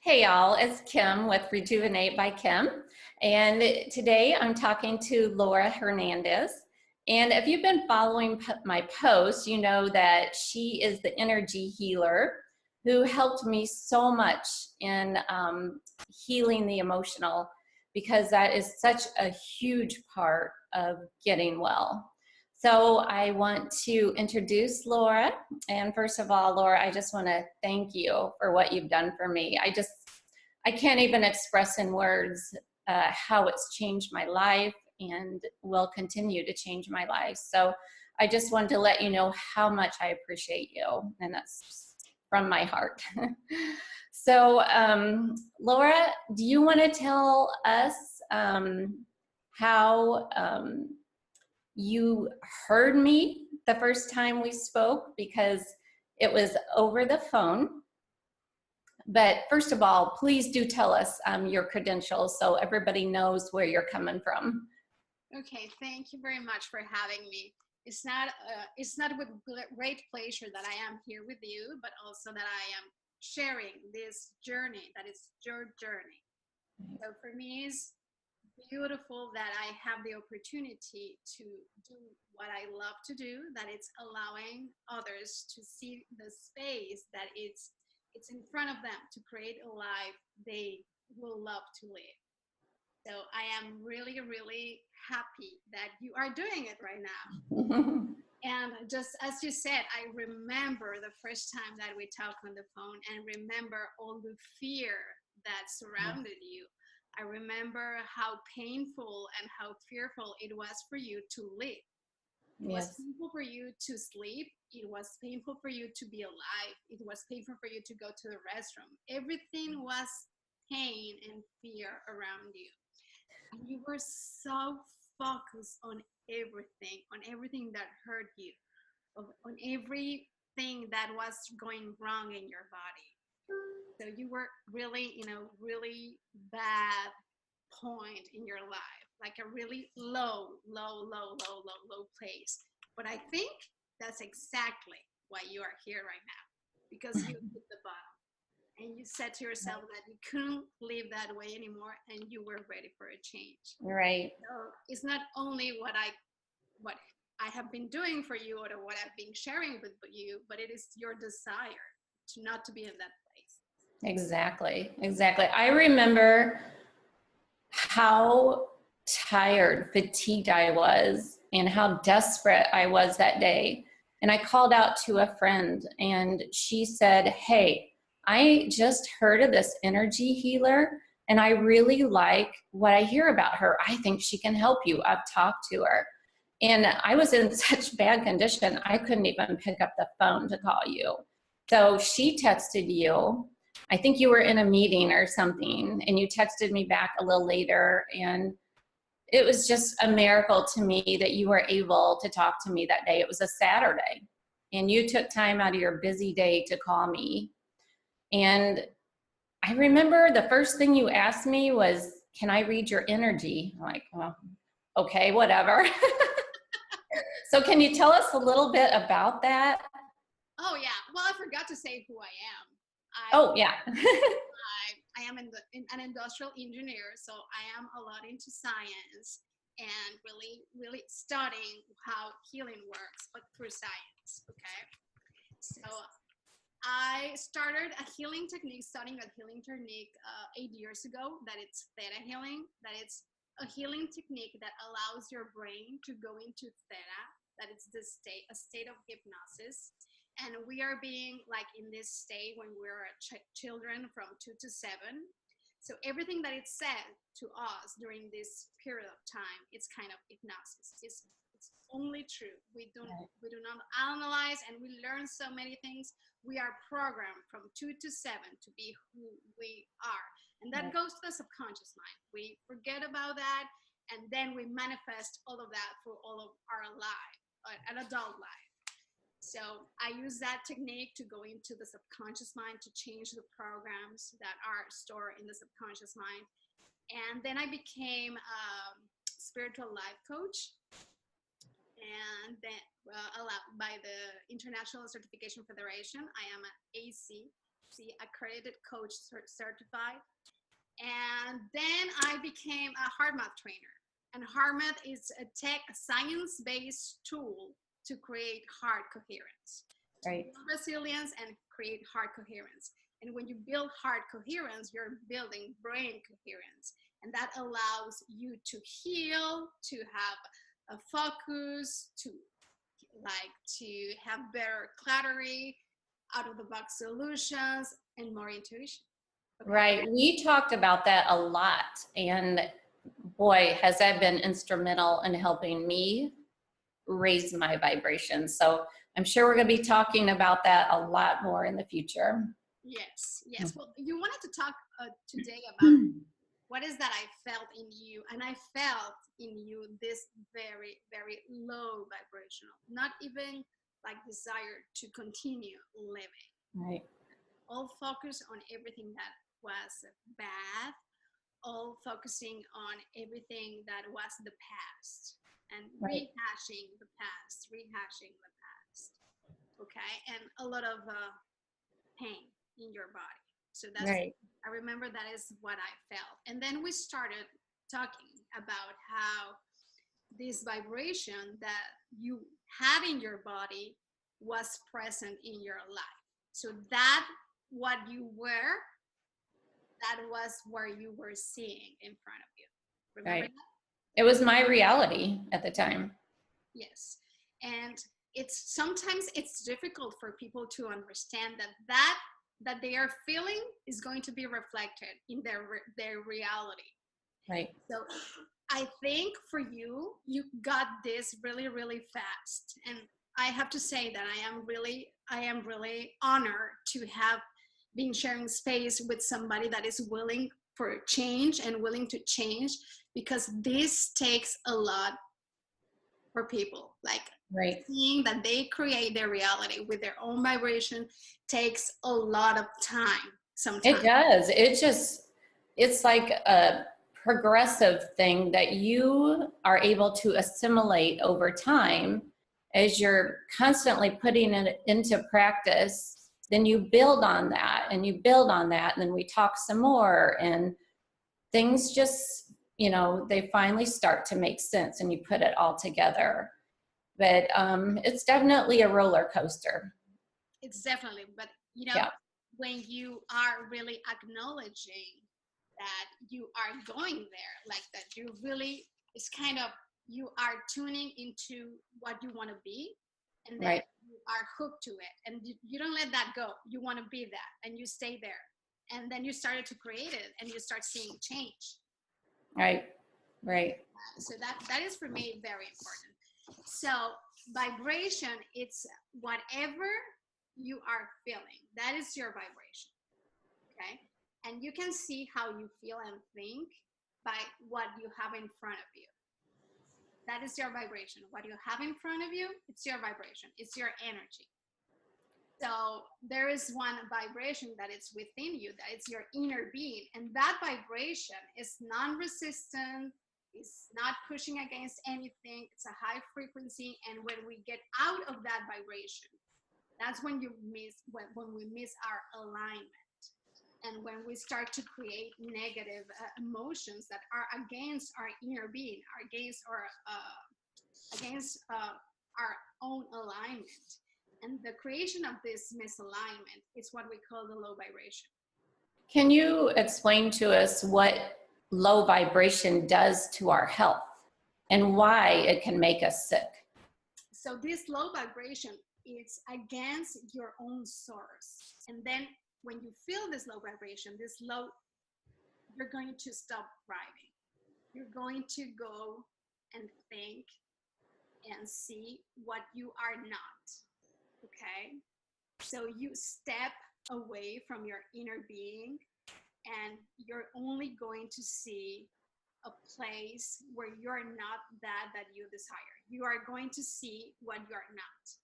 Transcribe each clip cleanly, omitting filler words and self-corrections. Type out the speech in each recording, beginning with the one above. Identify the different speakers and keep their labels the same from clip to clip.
Speaker 1: Hey y'all, it's Kim with Rejuvenate by Kim. And today I'm talking to Laura Hernandez. And if you've been following my posts, you know that she is the energy healer who helped me so much in healing the emotional, because that is such a huge part of getting well. So I want to introduce Laura. And first of all, Laura, I just want to thank you for what you've done for me. I can't even express in words how it's changed my life and will continue to change my life. So I just wanted to let you know how much I appreciate you, and that's from my heart. So Laura, do you want to tell us how you heard me the first time we spoke? Because it was over the phone. But first of all, please do tell us your credentials so everybody knows where you're coming from.
Speaker 2: Okay, thank you very much for having me. It's not with great pleasure that I am here with you, but also that I am sharing this journey that is your journey. So for me, it's beautiful that I have the opportunity to do what I love to do, that it's allowing others to see the space that it's in front of them to create a life they will love to live. So I am really, really happy that you are doing it right now. And just as you said, I remember the first time that we talked on the phone and remember all the fear that surrounded you. I remember how painful and how fearful it was for you to live. It was painful for you to sleep. It was painful for you to be alive. It was painful for you to go to the restroom. Everything was pain and fear around you. And you were so focused on everything that hurt you, on everything that was going wrong in your body. So you were really in a really bad point in your life, like a really low place. But I think that's exactly why you are here right now, because you hit the bottom and you said to yourself that you couldn't live that way anymore and you were ready for a change.
Speaker 1: Right.
Speaker 2: So it's not only what I have been doing for you or what I've been sharing with you, but it is your desire to not to be in that place.
Speaker 1: Exactly. I remember how tired, fatigued I was and how desperate I was that day. And I called out to a friend and she said, "Hey, I just heard of this energy healer and I really like what I hear about her. I think she can help you. I've talked to her." And I was in such bad condition, I couldn't even pick up the phone to call you. So she texted you. I think you were in a meeting or something, and you texted me back a little later, and it was just a miracle to me that you were able to talk to me that day. It was a Saturday, and you took time out of your busy day to call me. And I remember the first thing you asked me was, "Can I read your energy?" I'm like, "Well, okay, whatever." So can you tell us a little bit about that?
Speaker 2: Oh yeah, well, I forgot to say who I am.
Speaker 1: Oh yeah.
Speaker 2: I am an industrial engineer, so I am a lot into science and really studying how healing works, but through science. Okay, so I started studying a healing technique 8 years ago. That it's theta healing. That it's a healing technique that allows your brain to go into theta. That it's a state of hypnosis. And we are being like in this state when we're children from 2 to 7. So everything that it said to us during this period of time, it's kind of hypnosis. It's only true. We do not analyze, and we learn so many things. We are programmed from 2 to 7 to be who we are. And that goes to the subconscious mind. We forget about that, and then we manifest all of that for all of our life, an adult life. So I use that technique to go into the subconscious mind to change the programs that are stored in the subconscious mind. And then I became a spiritual life coach, and then allowed by the International Certification Federation. I am an AC accredited coach certified. And then I became a HeartMath trainer. And HeartMath is a science-based tool to create heart coherence, to
Speaker 1: Right.
Speaker 2: build resilience and create heart coherence. And when you build heart coherence, you're building brain coherence. And that allows you to heal, to have a focus, to have better clarity, out of the box solutions, and more intuition. Okay.
Speaker 1: Right. We talked about that a lot. And boy, has that been instrumental in helping me raise my vibration. So I'm sure we're going to be talking about that a lot more in the future.
Speaker 2: Yes, yes. Well, you wanted to talk today about what is that I felt in you, and I felt in you this very, very low vibrational, not even like desire to continue living.
Speaker 1: Right.
Speaker 2: All focus on everything that was bad, all focusing on everything that was the past, and
Speaker 1: Right.
Speaker 2: rehashing the past, okay, and a lot of pain in your body. So that's,
Speaker 1: Right.
Speaker 2: I remember that is what I felt. And then we started talking about how this vibration that you had in your body was present in your life. So that what you were, that was where you were seeing in front of you. Remember
Speaker 1: Right.
Speaker 2: that?
Speaker 1: It was my reality at the time.
Speaker 2: Yes. And it's sometimes it's difficult for people to understand that they are feeling is going to be reflected in their reality.
Speaker 1: Right.
Speaker 2: So I think for you, you got this really, really fast. And I have to say that I am really honored to have been sharing space with somebody that is willing for change and willing to change, because this takes a lot for people. Like,
Speaker 1: Right.
Speaker 2: seeing that they create their reality with their own vibration takes a lot of time sometimes.
Speaker 1: It does. It's like a progressive thing that you are able to assimilate over time as you're constantly putting it into practice. Then you build on that and you build on that. And then we talk some more and things just, they finally start to make sense and you put it all together. But it's definitely a roller coaster.
Speaker 2: It's definitely, but
Speaker 1: Yeah.
Speaker 2: when you are really acknowledging that you are going there, like that you really, it's kind of, you are tuning into what you want to be, and then
Speaker 1: Right.
Speaker 2: you are hooked to it, and you don't let that go. You want to be that, and you stay there. And then you started to create it, and you start seeing change.
Speaker 1: Right. Right.
Speaker 2: So that is for me very important. So vibration, it's whatever you are feeling, that is your vibration. Okay. And you can see how you feel and think by what you have in front of you. That is your vibration. What you have in front of you, it's your vibration, it's your energy. So there is one vibration that is within you, that it's your inner being. And that vibration is non-resistant, it's not pushing against anything, it's a high frequency. And when we get out of that vibration, that's when when we miss our alignment. And when we start to create negative emotions that are against our inner being, against our own alignment. And the creation of this misalignment is what we call the low vibration.
Speaker 1: Can you explain to us what low vibration does to our health and why it can make us sick?
Speaker 2: So this low vibration is against your own source. And then when you feel this low vibration, you're going to stop thriving. You're going to go and think and see what you are not. Okay? So you step away from your inner being, and you're only going to see a place where you're not that you desire. You are going to see what you're not.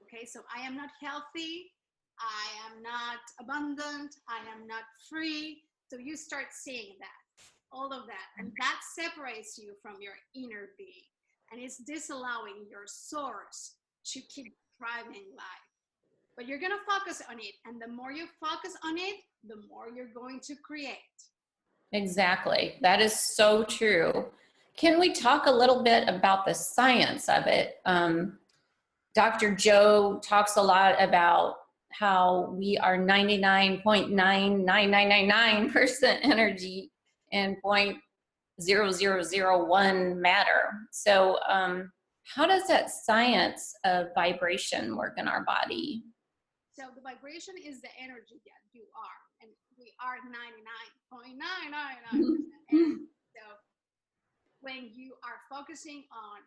Speaker 2: Okay, so I am not healthy, I am not abundant, I am not free. So you start seeing that, all of that, and that separates you from your inner being, and it's disallowing your source to keep thriving life. But you're going to focus on it. And the more you focus on it, the more you're going to create.
Speaker 1: Exactly. That is so true. Can we talk a little bit about the science of it? Dr. Joe talks a lot about how we are 99.99999% energy and 0.0001 matter. So how does that science of vibration work in our body?
Speaker 2: So the vibration is the energy that you are, and we are 99.999%. And so when you are focusing on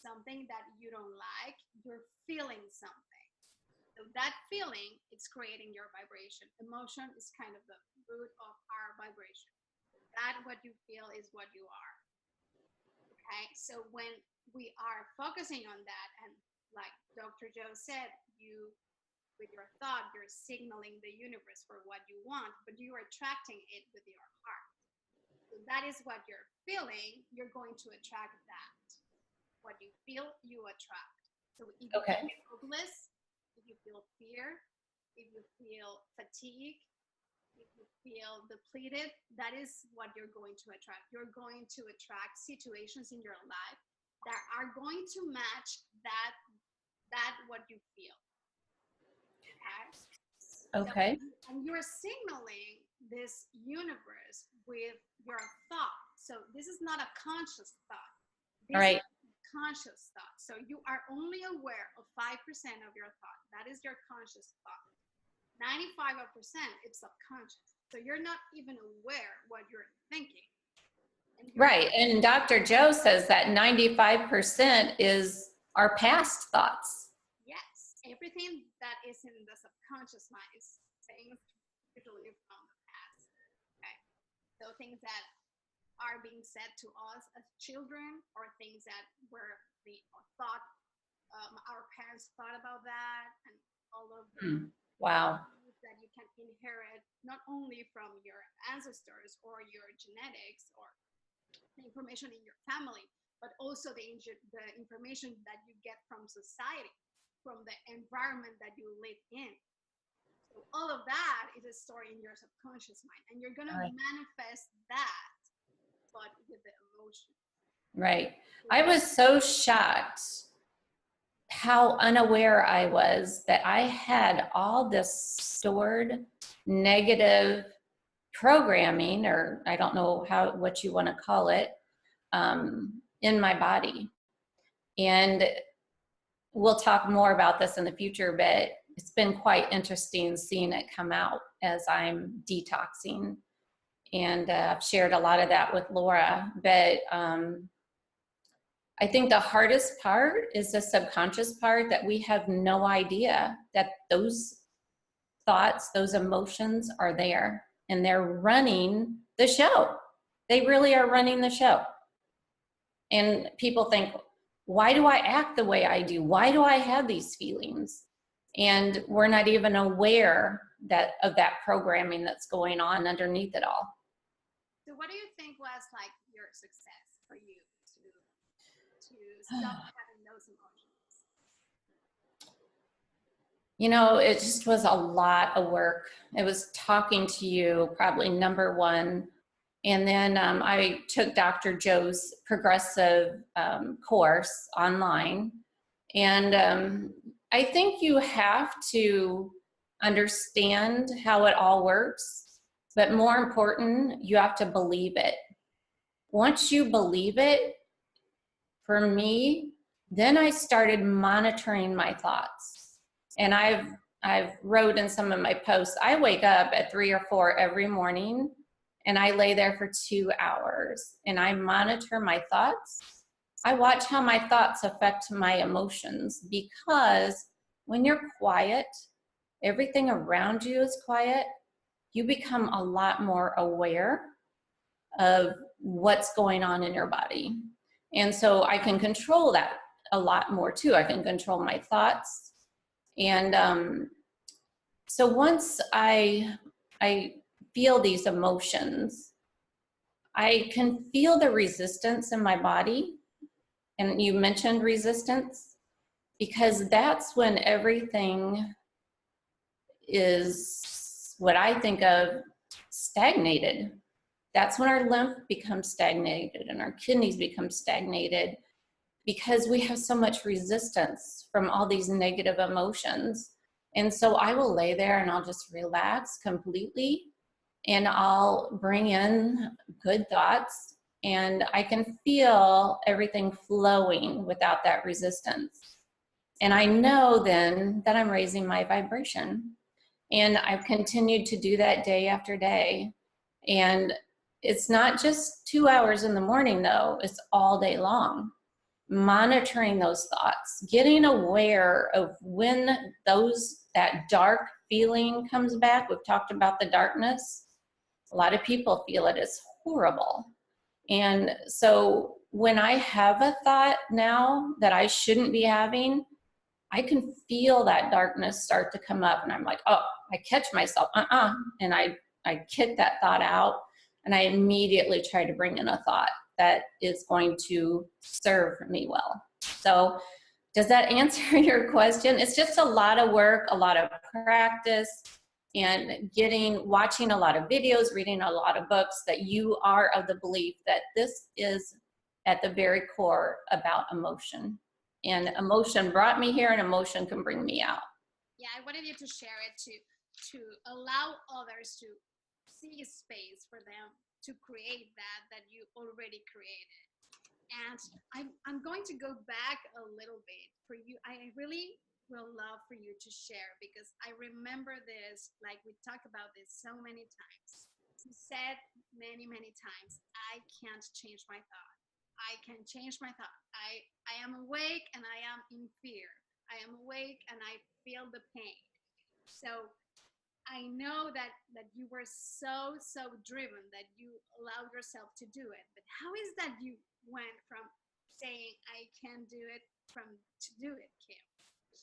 Speaker 2: something that you don't like, you're feeling something. So that feeling, it's creating your vibration. Emotion is kind of the root of our vibration. That what you feel is what you are. Okay, so when we are focusing on that, and like Dr. Joe said, you with your thought, you're signaling the universe for what you want, but you are attracting it with your heart. So that is what you're feeling, you're going to attract that. What you feel, you attract. So if you
Speaker 1: Okay.
Speaker 2: feel hopeless, if you feel fear, if you feel fatigue, if you feel depleted, that is what you're going to attract. You're going to attract situations in your life that are going to match that what you feel.
Speaker 1: Okay.
Speaker 2: So, and you're signaling this universe with your thought. So this is not a conscious thought. This
Speaker 1: Right.
Speaker 2: is conscious thought. So you are only aware of 5% of your thought. That is your conscious thought. 95% is subconscious. So you're not even aware what you're thinking.
Speaker 1: Right. And Dr. Joe says that 95% is our past thoughts.
Speaker 2: Yes. Everything that is in the subconscious mind is things usually from the past. Okay. So things that are being said to us as children, or things that were the thought our parents thought about that, and all of the
Speaker 1: Wow.
Speaker 2: that you can inherit not only from your ancestors or your genetics or the information in your family, but also the information that you get from society, from the environment that you live in. So all of that is a story in your subconscious mind, and you're going to manifest that, but with the emotion.
Speaker 1: Right. I was so shocked how unaware I was that I had all this stored negative programming, or I don't know what you want to call it, in my body. And we'll talk more about this in the future, but it's been quite interesting seeing it come out as I'm detoxing. And I've shared a lot of that with Laura, but I think the hardest part is the subconscious part, that we have no idea that those thoughts, those emotions are there, and they're running the show. They really are running the show. And people think, why do I act the way I do? Why do I have these feelings? And we're not even aware of that programming that's going on underneath it all.
Speaker 2: So what do you think was like your success for you to stop having those emotions?
Speaker 1: You know, it just was a lot of work. It was talking to you, probably number one. And then I took Dr. Joe's progressive course online. And I think you have to understand how it all works, but more important, you have to believe it. Once you believe it, for me, then I started monitoring my thoughts. And I've wrote in some of my posts, I wake up at 3 or 4 every morning, and I lay there for 2 hours and I monitor my thoughts. I watch how my thoughts affect my emotions, because when you're quiet, everything around you is quiet, you become a lot more aware of what's going on in your body. And so I can control that a lot more too. I can control my thoughts. And so once I feel these emotions, I can feel the resistance in my body. And you mentioned resistance, because that's when everything is what I think of stagnated. That's when our lymph becomes stagnated and our kidneys become stagnated, because we have so much resistance from all these negative emotions. And so I will lay there and I'll just relax completely, and I'll bring in good thoughts, and I can feel everything flowing without that resistance. And I know then that I'm raising my vibration. And I've continued to do that day after day. And it's not just 2 hours in the morning, though, it's all day long. Monitoring those thoughts, getting aware of when that dark feeling comes back. We've talked about the darkness. A lot of people feel it as horrible. And so when I have a thought now that I shouldn't be having, I can feel that darkness start to come up, and I'm like, oh, I catch myself, and I kick that thought out, and I immediately try to bring in a thought that is going to serve me well. So does that answer your question? It's just a lot of work, a lot of practice, and watching a lot of videos, reading a lot of books, that you are of the belief that this is at the very core about emotion. And emotion brought me here, and emotion can bring me out.
Speaker 2: Yeah, I wanted you to share it to allow others to see space for them to create that you already created. And I'm going to go back a little bit for you. I really will love for you to share, because I remember this, like we talked about this so many times. You said many, many times, I can't change my thought. I can change my thought. I am awake and I am in fear. I am awake and I feel the pain. So I know that you were so driven that you allowed yourself to do it. But how is that you went from saying I can do it to do it, Kim?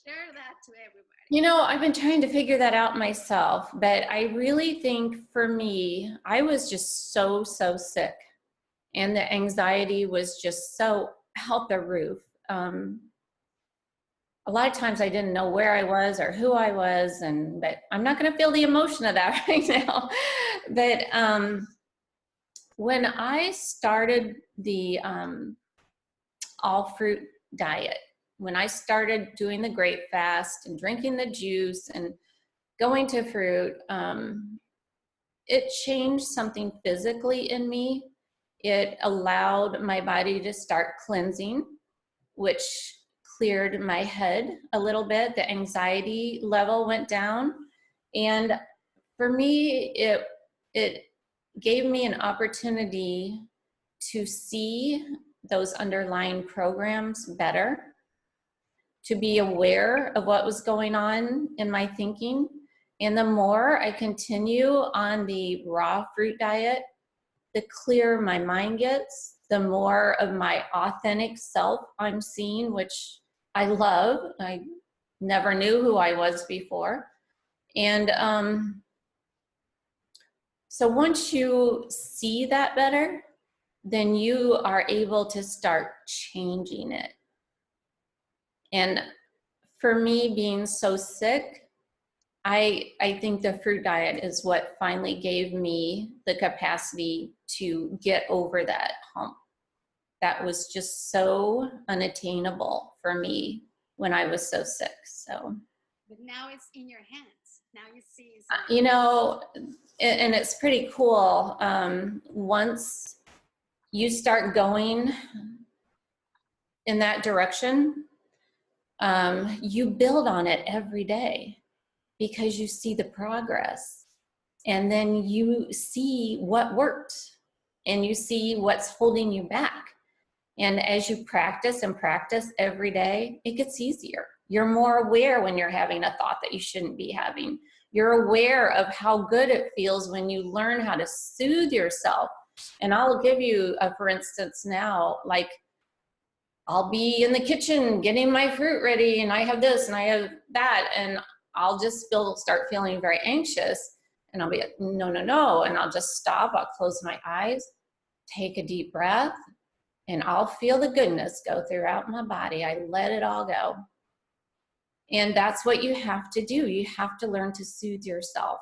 Speaker 2: Share that to everybody.
Speaker 1: You know, I've been trying to figure that out myself, but I really think for me, I was just so sick, and the anxiety was just so out the roof. A lot of times I didn't know where I was or who I was, but I'm not going to feel the emotion of that right now. But when I started the all fruit diet, when I started doing the grape fast and drinking the juice and going to fruit, it changed something physically in me. It allowed my body to start cleansing, which cleared my head a little bit. The anxiety level went down. And for me, it gave me an opportunity to see those underlying programs better, to be aware of what was going on in my thinking. And the more I continue on the raw fruit diet, the clearer my mind gets, the more of my authentic self I'm seeing, which I love. I never knew who I was before. And so once you see that better, then you are able to start changing it. And for me, being so sick, I think the fruit diet is what finally gave me the capacity to get over that hump. That was just so unattainable for me when I was so sick. So,
Speaker 2: but now it's in your hands. Now you see.
Speaker 1: You know, and it's pretty cool. Once you start going in that direction, you build on it every day because you see the progress, and then you see what worked and you see what's holding you back. And as you practice and practice every day, it gets easier. You're more aware when you're having a thought that you shouldn't be having. You're aware of how good it feels when you learn how to soothe yourself. And I'll give you a, for instance, now, like I'll be in the kitchen getting my fruit ready, and I have this and I have that, and I'll just start feeling very anxious, and I'll be like, no, and I'll just stop. I'll close my eyes, take a deep breath, and I'll feel the goodness go throughout my body. I let it all go. And that's what you have to do. You have to learn to soothe yourself.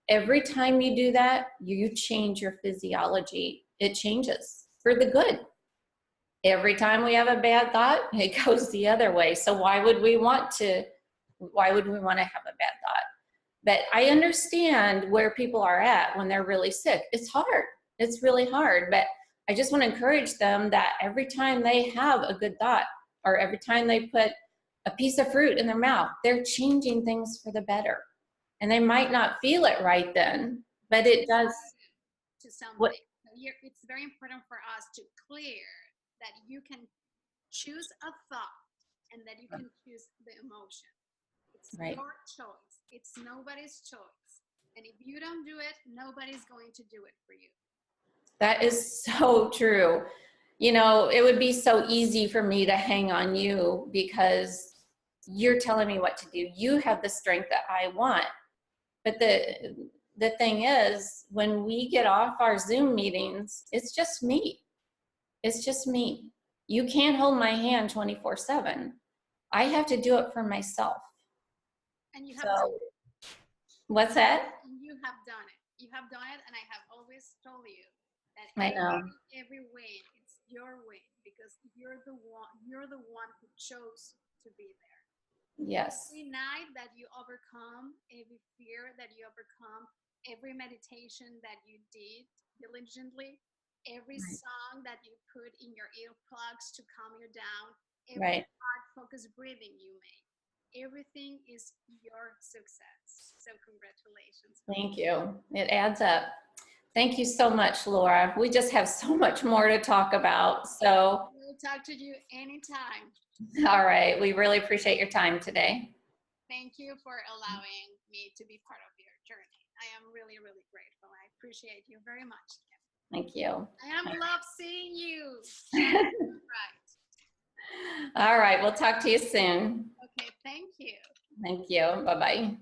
Speaker 1: Every time you do that, you change your physiology. It changes for the good. Every time we have a bad thought, it goes the other way. So why would we want to have a bad thought? But I understand where people are at when they're really sick. It's hard. It's really hard. But I just want to encourage them that every time they have a good thought, or every time they put a piece of fruit in their mouth, they're changing things for the better. And they might not feel it right then, but it does.
Speaker 2: To something.
Speaker 1: What?
Speaker 2: It's very important for us to clear that you can choose a thought and that you can choose the emotion. It's
Speaker 1: Right.
Speaker 2: your choice. It's nobody's choice. And if you don't do it, nobody's going to do it for you.
Speaker 1: That is so true. You know, it would be so easy for me to hang on you because you're telling me what to do. You have the strength that I want. But the thing is, when we get off our Zoom meetings, it's just me. It's just me. You can't hold my hand 24/7. I have to do it for myself.
Speaker 2: And you have done it.
Speaker 1: What's that?
Speaker 2: And you have done it. You have done it, and I have always told you that
Speaker 1: I know.
Speaker 2: every win, it's your win because you're the one who chose to be there.
Speaker 1: Yes.
Speaker 2: Every night that you overcome, every fear that you overcome, every meditation that you did diligently, every song that you put in your earplugs to calm you down, every hard focused breathing you make, everything is your success. So congratulations.
Speaker 1: Thank you. It adds up. Thank you so much, Laura. We just have so much more to talk about. So
Speaker 2: we'll talk to you anytime.
Speaker 1: All right. We really appreciate your time today.
Speaker 2: Thank you for allowing me to be part of your journey. I am really, really grateful. I appreciate you very much.
Speaker 1: Thank you.
Speaker 2: I love seeing you. Right.
Speaker 1: All right. We'll talk to you soon.
Speaker 2: Okay. Thank you.
Speaker 1: Thank you. Bye-bye.